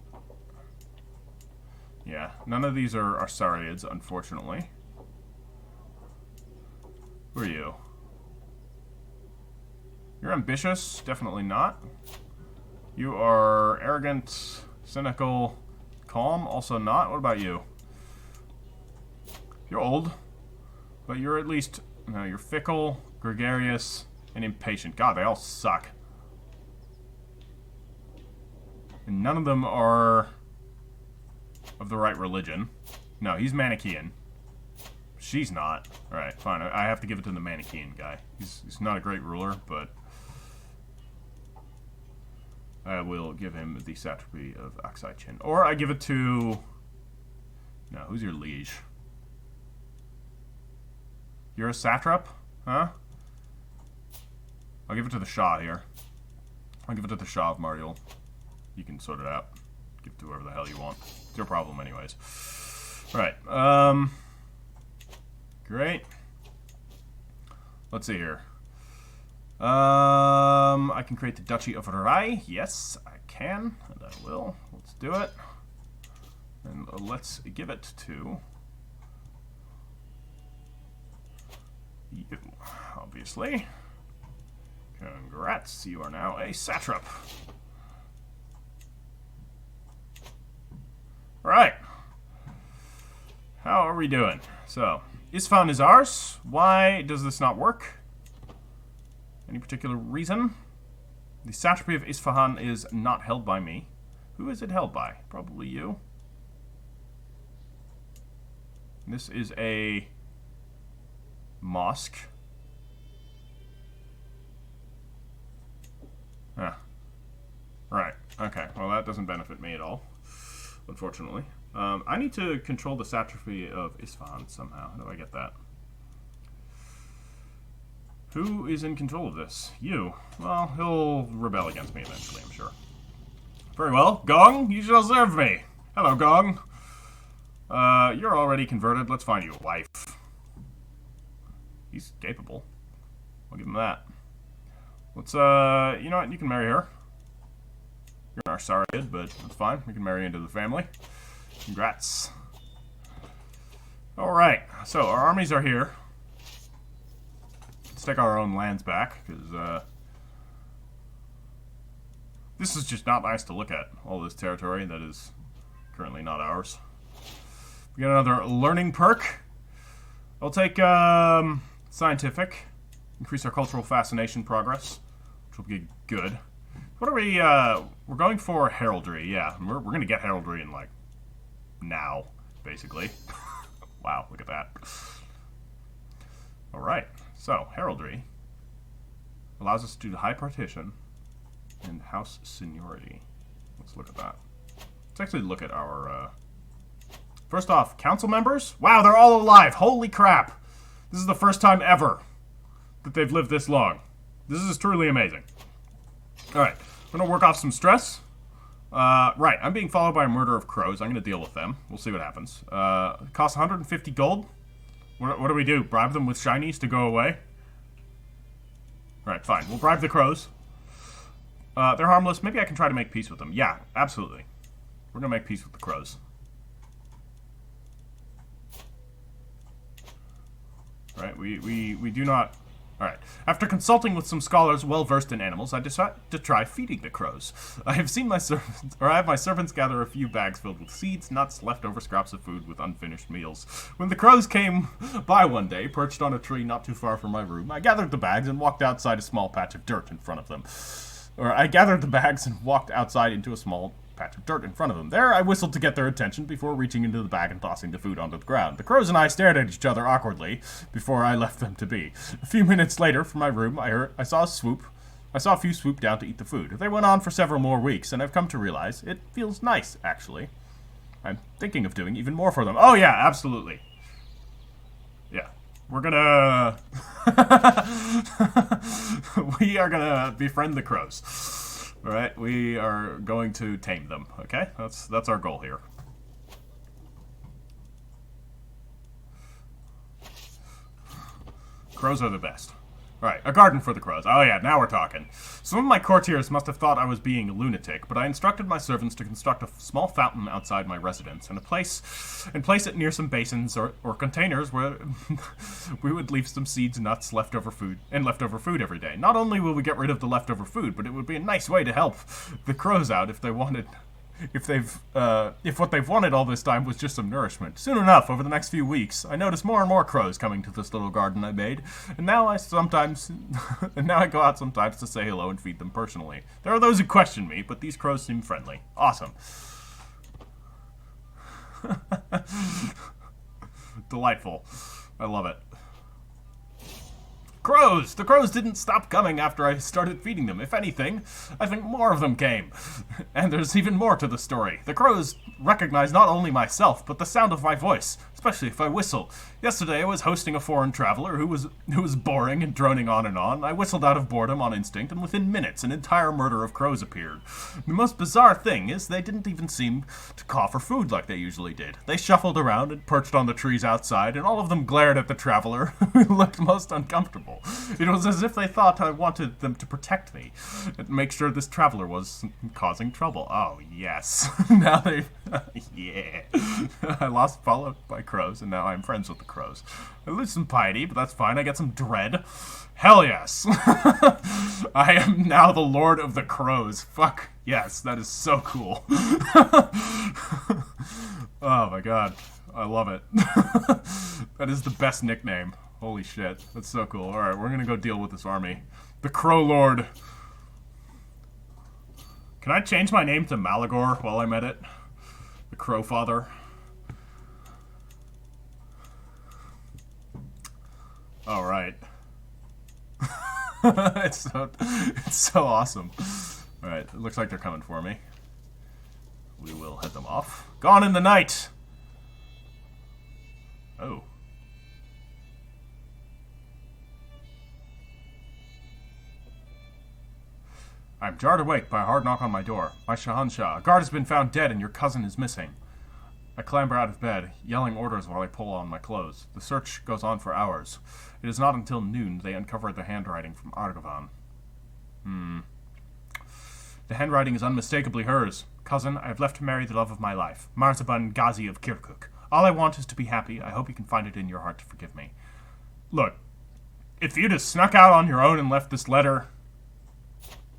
Yeah, none of these are Sariads, unfortunately. Who are you? You're ambitious? Definitely not. You are arrogant, cynical, calm? Also not. What about you? You're old, but you're at least... No, you're fickle, gregarious, and impatient. God, they all suck. And none of them are of the right religion. No, he's Manichean. She's not. Alright, fine. I have to give it to the Manichean guy. He's not a great ruler, but I will give him the satrapy of Aksai Chin. Or I give it to... No, who's your liege? You're a satrap? Huh? I'll give it to the Shah here. I'll give it to the Shah of Mariul. You can sort it out. Give it to whoever the hell you want. It's your problem anyways. Right. Great. Let's see here. I can create the Duchy of Rai. Yes, I can. And I will. Let's do it. And let's give it to you, obviously. Congrats. You are now a satrap. Alright. How are we doing? So, Isfahan is ours. Why does this not work? Any particular reason? The satrapy of Isfahan is not held by me. Who is it held by? Probably you. This is a mosque. Ah. Right. Okay. Well, that doesn't benefit me at all, unfortunately. I need to control the satrapy of Isfahan somehow. How do I get that? Who is in control of this? You. Well, he'll rebel against me eventually, I'm sure. Very well. Gong, you shall serve me. Hello, Gong. You're already converted. Let's find you a wife. He's capable. I'll give him that. Let's, you know what? You can marry her. You're an Arsarid, but that's fine. We can marry into the family. Congrats. Alright, so our armies are here. Let's take our own lands back, because, this is just not nice to look at. All this territory that is currently not ours. We got another learning perk. I'll take, scientific. Increase our cultural fascination progress, which will be good. What are we, we're going for heraldry, yeah. We're gonna get heraldry in, like, now, basically. Wow, look at that. Alright, so, heraldry allows us to do high partition and house seniority. Let's look at that. Let's actually look at our, first off, council members? Wow, they're all alive! Holy crap! This is the first time ever that they've lived this long. This is truly amazing. Alright, I'm gonna work off some stress. Right, I'm being followed by a murder of crows. I'm gonna deal with them. We'll see what happens. It costs 150 gold. What do we do? Bribe them with shinies to go away? Alright, fine. We'll bribe the crows. They're harmless. Maybe I can try to make peace with them. Yeah, absolutely. We're gonna make peace with the crows. Right, we do not... Alright. After consulting with some scholars well-versed in animals, I decided to try feeding the crows. I have seen my servants, or I have my servants gather a few bags filled with seeds, nuts, leftover scraps of food with unfinished meals. When the crows came by one day, perched on a tree not too far from my room, I gathered the bags and walked outside a small patch of dirt in front of them. I gathered the bags and walked outside into a small patch of dirt in front of them. There, I whistled to get their attention before reaching into the bag and tossing the food onto the ground. The crows and I stared at each other awkwardly before I left them to be. A few minutes later, from my room, I saw a few swoop down to eat the food. They went on for several more weeks, and I've come to realize it feels nice, actually. I'm thinking of doing even more for them. Oh yeah, absolutely. Yeah. We're gonna... we are gonna befriend the crows. Alright, we are going to tame them, okay? That's our goal here. Crows are the best. Alright, a garden for the crows. Oh yeah, now we're talking. Some of my courtiers must have thought I was being a lunatic, but I instructed my servants to construct a small fountain outside my residence and place it near some basins or containers where we would leave some seeds, nuts, leftover food every day. Not only will we get rid of the leftover food, but it would be a nice way to help the crows out if they wanted... If what they've wanted all this time was just some nourishment. Soon enough, over the next few weeks, I noticed more and more crows coming to this little garden I made, and now I go out sometimes to say hello and feed them personally. There are those who question me, but these crows seem friendly. Awesome. Delightful. I love it. Crows! The crows didn't stop coming after I started feeding them. If anything, I think more of them came. And there's even more to the story. The crows recognize not only myself, but the sound of my voice, especially if I whistle. Yesterday I was hosting a foreign traveler who was boring and droning on and on. I whistled out of boredom on instinct, and within minutes an entire murder of crows appeared. The most bizarre thing is they didn't even seem to caw for food like they usually did. They shuffled around and perched on the trees outside, and all of them glared at the traveler, who looked most uncomfortable. It was as if they thought I wanted them to protect me and make sure this traveler was causing trouble. Oh, yes. Now they've... yeah. I lost followed by crows, and now I'm friends with the crows. I lose some piety, but that's fine. I get some dread. Hell yes. I am now the Lord of the Crows. Fuck yes. That is so cool. Oh my god. I love it. That is the best nickname. Holy shit. That's so cool. Alright, we're gonna go deal with this army. The Crow Lord. Can I change my name to Malagor while I'm at it? The Crow Father. All right. it's so awesome. All right, it looks like they're coming for me. We will head them off. Gone in the night. Oh. I'm jarred awake by a hard knock on my door. My Shahanshah, a guard has been found dead and your cousin is missing. I clamber out of bed, yelling orders while I pull on my clothes. The search goes on for hours. It is not until noon they uncover the handwriting from Argavan. The handwriting is unmistakably hers. Cousin, I have left to marry the love of my life, Marzaban Ghazi of Kirkuk. All I want is to be happy. I hope you can find it in your heart to forgive me. Look, if you'd have snuck out on your own and left this letter,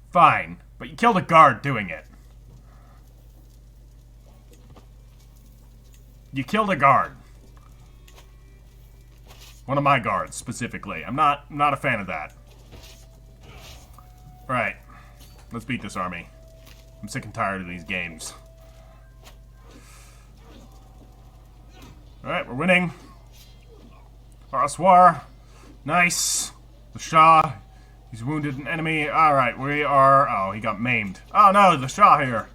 fine, but you killed a guard doing it. You killed a guard. One of my guards, specifically. I'm not a fan of that. Alright. Let's beat this army. I'm sick and tired of these games. Alright, we're winning. Araswar. Nice. The Shah. He's wounded an enemy. Alright, we are... Oh, he got maimed. Oh no, the Shah here.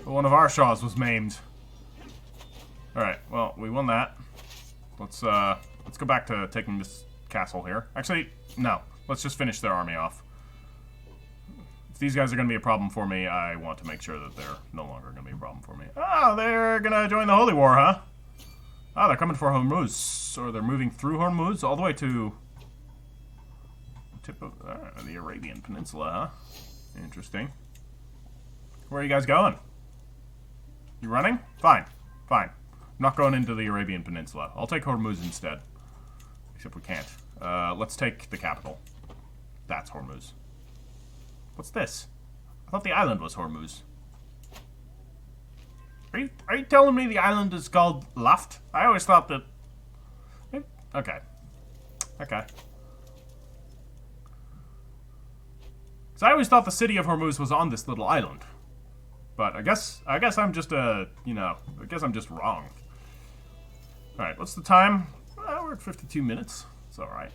One of our Shahs was maimed. Alright, well, we won that. Let's go back to taking this castle here. Actually, no. Let's just finish their army off. If these guys are going to be a problem for me, I want to make sure that they're no longer going to be a problem for me. Oh, they're going to join the Holy War, huh? Oh, they're coming for Hormuz. Or they're moving through Hormuz all the way to the tip of the Arabian Peninsula, huh? Interesting. Where are you guys going? You running? Fine. Fine. I'm not going into the Arabian Peninsula. I'll take Hormuz instead. Except we can't. Let's take the capital. That's Hormuz. What's this? I thought the island was Hormuz. Are you telling me the island is called Laft? I always thought that... Okay. Okay. Because I always thought the city of Hormuz was on this little island. But I guess I'm just I guess I'm just wrong. Alright, what's the time? We're at 52 minutes. It's alright.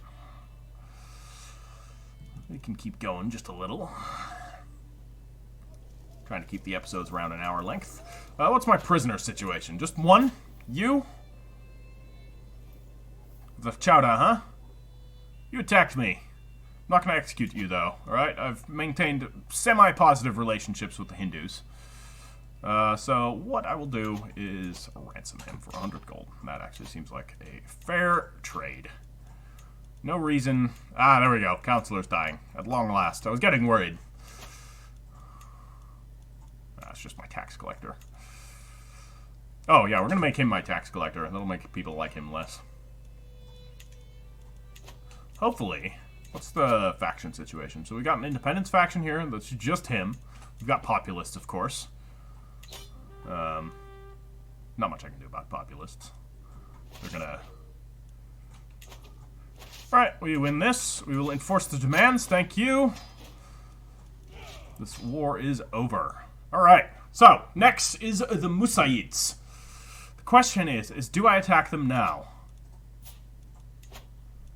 We can keep going just a little. Trying to keep the episodes around an hour length. What's my prisoner situation? Just one? You? The Chowda, huh? You attacked me. I'm not going to execute you, though. Alright? I've maintained semi-positive relationships with the Hindus. So what I will do is ransom him for 100 gold. That actually seems like a fair trade. No reason... Ah, there we go. Counselor's dying. At long last. I was getting worried. It's just my tax collector. Oh, yeah, we're going to make him my tax collector. That'll make people like him less. Hopefully. What's the faction situation? So we got an independence faction here. That's just him. We've got populists, of course. Not much I can do about populists. They're gonna... Alright, we win this. We will enforce the demands. Thank you. This war is over. Alright, so, next is the Musaids. The question is do I attack them now?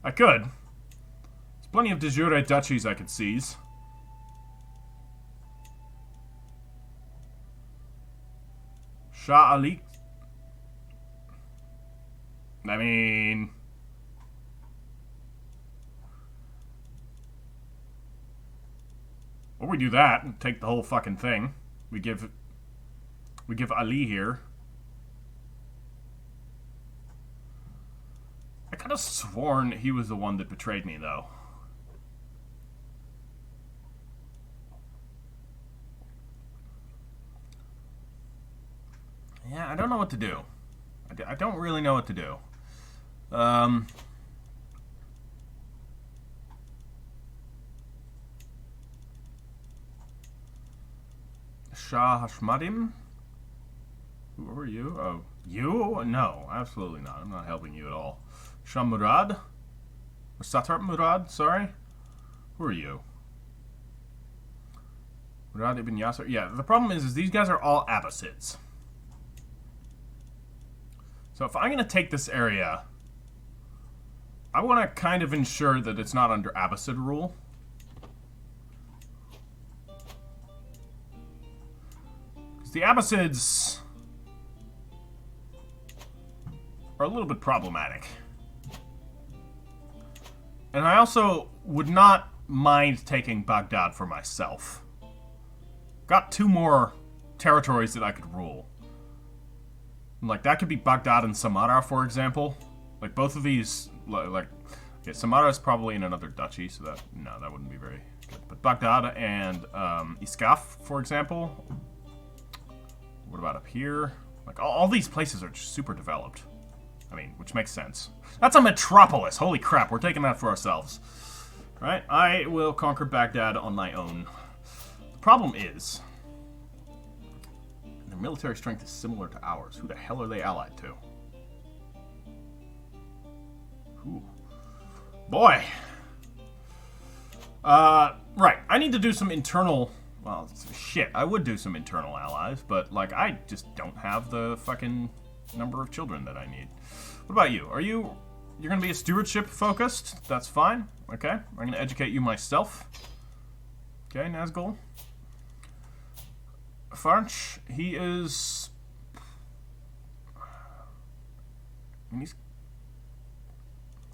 I could. There's plenty of de jure duchies I could seize. Shah Ali. I mean... Or we do that and take the whole fucking thing. We give Ali here. I could have sworn he was the one that betrayed me, though. Yeah, I don't know what to do. I don't really know what to do. Shah Hashmadim? Who are you? Oh, you? No, absolutely not. I'm not helping you at all. Shah Murad? Or Satar Murad, sorry? Who are you? Murad ibn Yasser? Yeah, the problem is these guys are all Abbasids. So if I'm going to take this area, I want to kind of ensure that it's not under Abbasid rule. Because the Abbasids are a little bit problematic. And I also would not mind taking Baghdad for myself. Got 2 more territories that I could rule. Like, that could be Baghdad and Samarra, for example. Like, both of these, like, okay, Samarra is probably in another duchy, so that, no, that wouldn't be very good. But Baghdad and Iskaf, for example. What about up here? Like, all these places are just super developed. I mean, which makes sense. That's a metropolis! Holy crap, we're taking that for ourselves. Right? I will conquer Baghdad on my own. The problem is, their military strength is similar to ours. Who the hell are they allied to? Ooh. Boy! Right. I need to do some internal... Well, shit, I would do some internal allies, but, like, I just don't have the fucking number of children that I need. What about you? You're gonna be a stewardship focused? That's fine. Okay. I'm gonna educate you myself. Okay, Nazgul. Farnch, he is... I mean,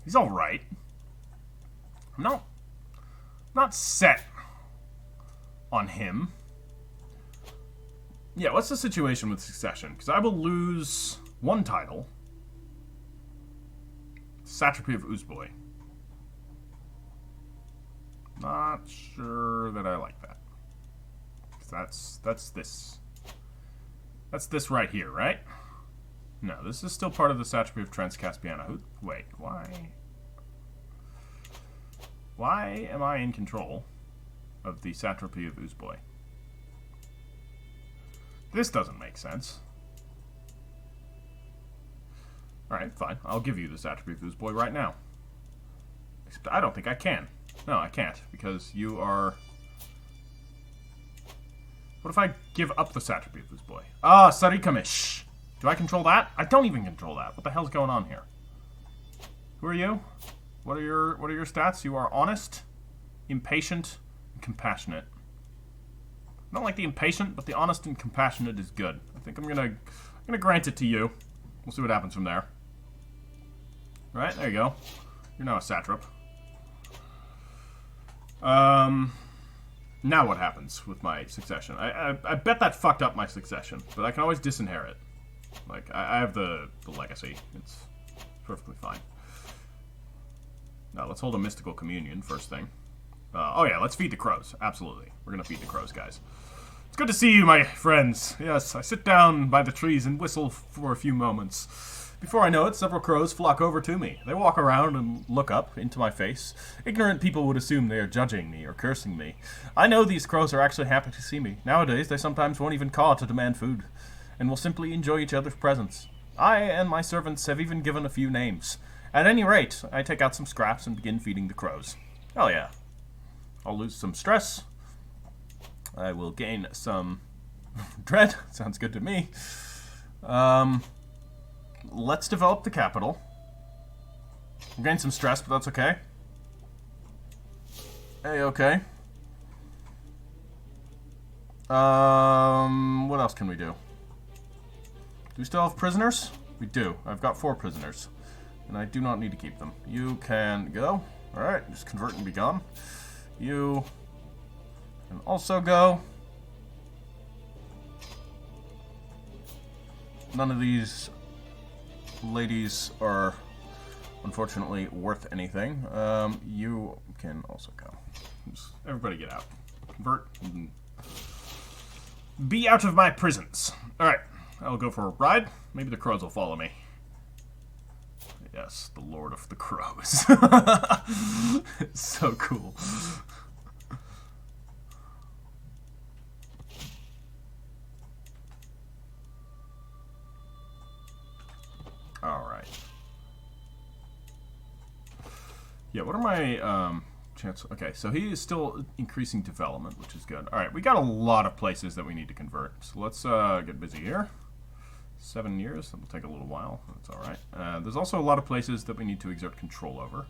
he's alright. I'm not set on him. Yeah, what's the situation with succession? Because I will lose 1 title. Satrapy of Uzboy. Not sure that I like that. That's this. That's this right here, right? No, this is still part of the Satrapy of Transcaspiana. Wait, why? Why am I in control of the Satrapy of Uzboy? This doesn't make sense. Alright, fine. I'll give you the Satrapy of Uzboy right now. Except I don't think I can. No, I can't, because you are... What if I give up the Satrapy of Uzboy? Ah, Sarikamish! Do I control that? I don't even control that. What the hell's going on here? Who are you? What are your stats? You are honest, impatient, and compassionate. I don't like the impatient, but the honest and compassionate is good. I think I'm gonna grant it to you. We'll see what happens from there. Right, there you go. You're now a satrap. Now what happens with my succession? I bet that fucked up my succession, but I can always disinherit. Like, I have the legacy. It's perfectly fine. Now, let's hold a mystical communion first thing. Oh yeah, let's feed the crows. Absolutely. We're gonna feed the crows, guys. It's good to see you, my friends. Yes, I sit down by the trees and whistle for a few moments. Before I know it, several crows flock over to me. They walk around and look up into my face. Ignorant people would assume they are judging me or cursing me. I know these crows are actually happy to see me. Nowadays, they sometimes won't even caw to demand food, and will simply enjoy each other's presence. I and my servants have even given a few names. At any rate, I take out some scraps and begin feeding the crows. Oh yeah. I'll lose some stress. I will gain some dread. Sounds good to me. Let's develop the capital. We'll gain some stress, but that's okay. Hey, okay. What else can we do? Do we still have prisoners? We do. I've got 4 prisoners. And I do not need to keep them. You can go. Alright, just convert and be gone. You can also go. None of these ladies are unfortunately worth anything. You can also go. Just everybody get out. Convert and be out of my prisons. Alright, I'll go for a ride. Maybe the crows will follow me. Yes, the Lord of the Crows. It's so cool. Alright. Yeah, what are my chances? Okay, so he is still increasing development, which is good. Alright, we got a lot of places that we need to convert. So let's get busy here. 7 years. That will take a little while. That's all right. There's also a lot of places that we need to exert control over.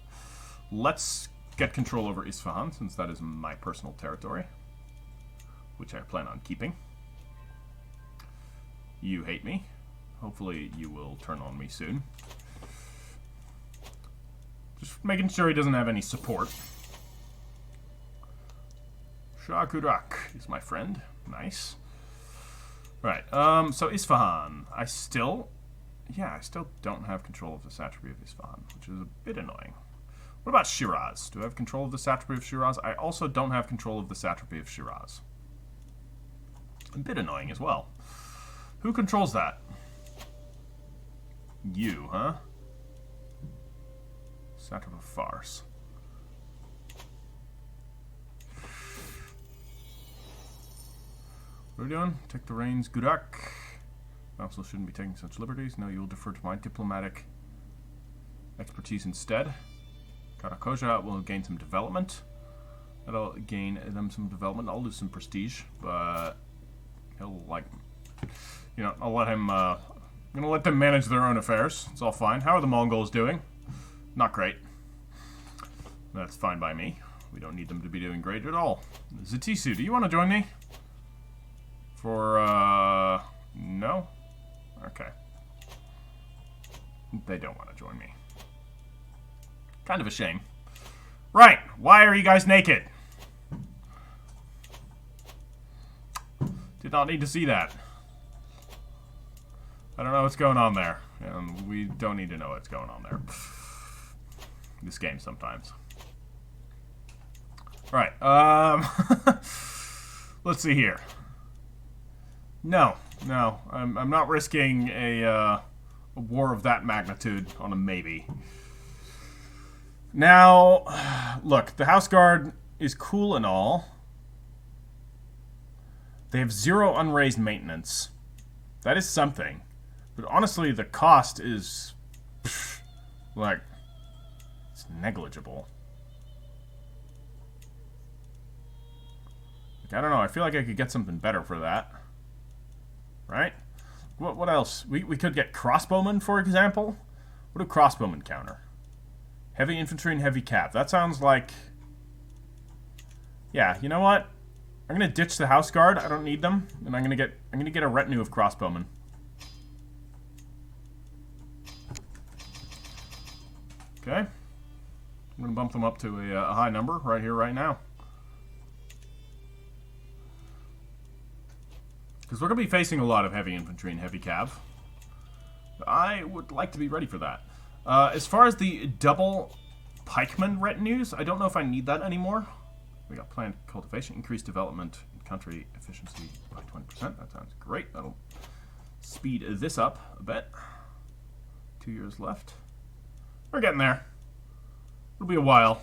Let's get control over Isfahan, since that is my personal territory, which I plan on keeping. You hate me. Hopefully you will turn on me soon. Just making sure he doesn't have any support. Shakurak is my friend. Nice. Right, so Isfahan. I still don't have control of the satrapy of Isfahan, which is a bit annoying. What about Shiraz? Do I have control of the satrapy of Shiraz? I also don't have control of the satrapy of Shiraz. A bit annoying as well. Who controls that? You, huh? Satrap of Fars. What are we doing? Take the reins, Gudak. Council shouldn't be taking such liberties. No, you'll defer to my diplomatic expertise instead. Karakoja will gain some development. That'll gain them some development. I'll lose some prestige, but he'll like, you know, I'll let him. I'm gonna let them manage their own affairs. It's all fine. How are the Mongols doing? Not great. That's fine by me. We don't need them to be doing great at all. Zatisu, do you want to join me? For, no? Okay. They don't want to join me. Kind of a shame. Right, why are you guys naked? Did not need to see that. I don't know what's going on there. And we don't need to know what's going on there. This game sometimes. Right, let's see here. No, I'm not risking a war of that magnitude on a maybe. Now, look, the House Guard is cool and all. They have 0 unraised maintenance. That is something. But honestly, the cost is, like, it's negligible. Like, I don't know, I feel like I could get something better for that. Right? What else? We could get crossbowmen, for example. What do crossbowmen counter? Heavy infantry and heavy cav. That sounds like... Yeah, you know what? I'm gonna ditch the House Guard. I don't need them. And I'm gonna get a retinue of crossbowmen. Okay. I'm gonna bump them up to a high number right here, right now. Because we're going to be facing a lot of heavy infantry and heavy cav. I would like to be ready for that. As far as the double pikeman retinues, I don't know if I need that anymore. We got planned cultivation, increased development, and country efficiency by 20%. That sounds great. That'll speed this up a bit. 2 years left. We're getting there. It'll be a while.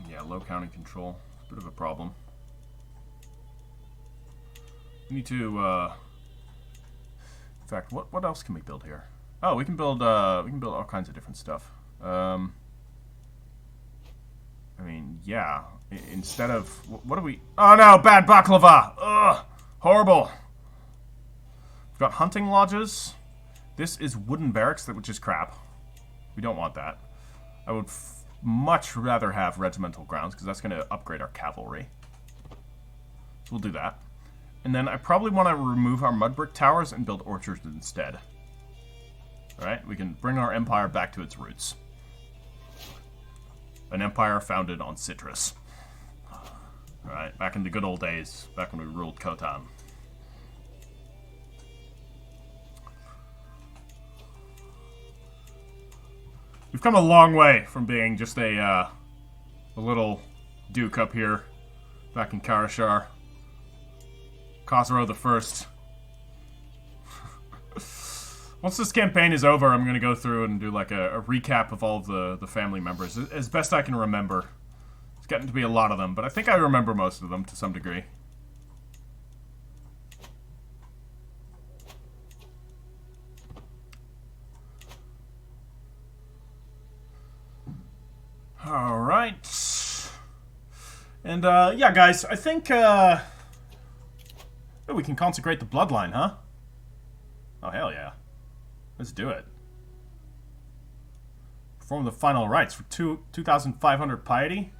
Yeah, low counting control. It's a bit of a problem. We need to, in fact, what else can we build here? Oh, we can build all kinds of different stuff. I mean, yeah. Instead of, what do we? Oh no, bad baklava! Ugh, horrible. We've got hunting lodges. This is wooden barracks, which is crap. We don't want that. I would much rather have regimental grounds, because that's going to upgrade our cavalry. So we'll do that. And then I probably want to remove our mud brick towers and build orchards instead. Alright, we can bring our empire back to its roots. An empire founded on citrus. Alright, back in the good old days, back when we ruled Khotan. We've come a long way from being just a little duke up here, back in Karashar. Khosrow the First. Once this campaign is over, I'm going to go through and do like a recap of all of the family members, as best I can remember. It's getting to be a lot of them, but I think I remember most of them to some degree. Alright. And, yeah, guys, I think, we can consecrate the bloodline, huh? Oh, hell yeah. Let's do it. Perform the final rites for 2,500 piety?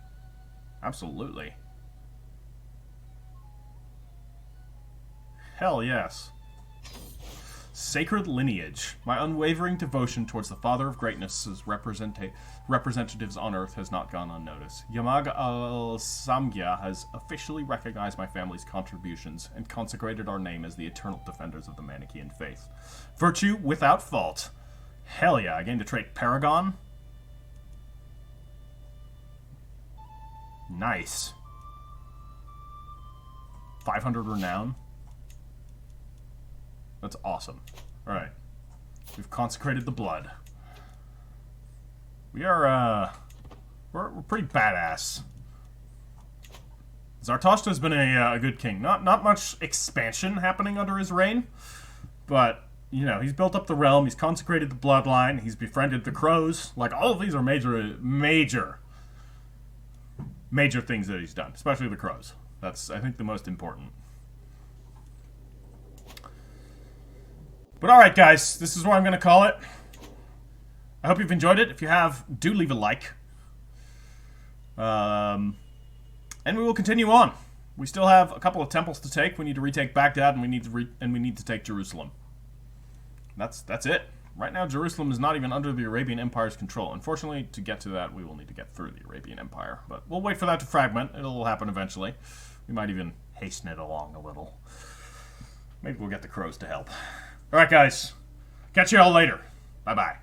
Absolutely. Hell yes. Sacred lineage. My unwavering devotion towards the Father of Greatness's representatives on Earth has not gone unnoticed. Yamag al-Samgya has officially recognized my family's contributions and consecrated our name as the eternal defenders of the Manichean faith. Virtue without fault. Hell yeah, I gained a trait Paragon. Nice. 500 renown. That's awesome. Alright. We've consecrated the blood. We are, we're pretty badass. Zartosht has been a good king. Not much expansion happening under his reign, but, you know, he's built up the realm, he's consecrated the bloodline, he's befriended the crows. Like, all of these are major things that he's done, especially the crows. That's, I think, the most important. But alright, guys, this is where I'm going to call it. I hope you've enjoyed it. If you have, do leave a like. And we will continue on. We still have a couple of temples to take. We need to retake Baghdad, and we need to take Jerusalem. That's it. Right now, Jerusalem is not even under the Arabian Empire's control. Unfortunately, to get to that, we will need to get through the Arabian Empire. But we'll wait for that to fragment. It'll happen eventually. We might even hasten it along a little. Maybe we'll get the crows to help. Alright, guys. Catch you all later. Bye-bye.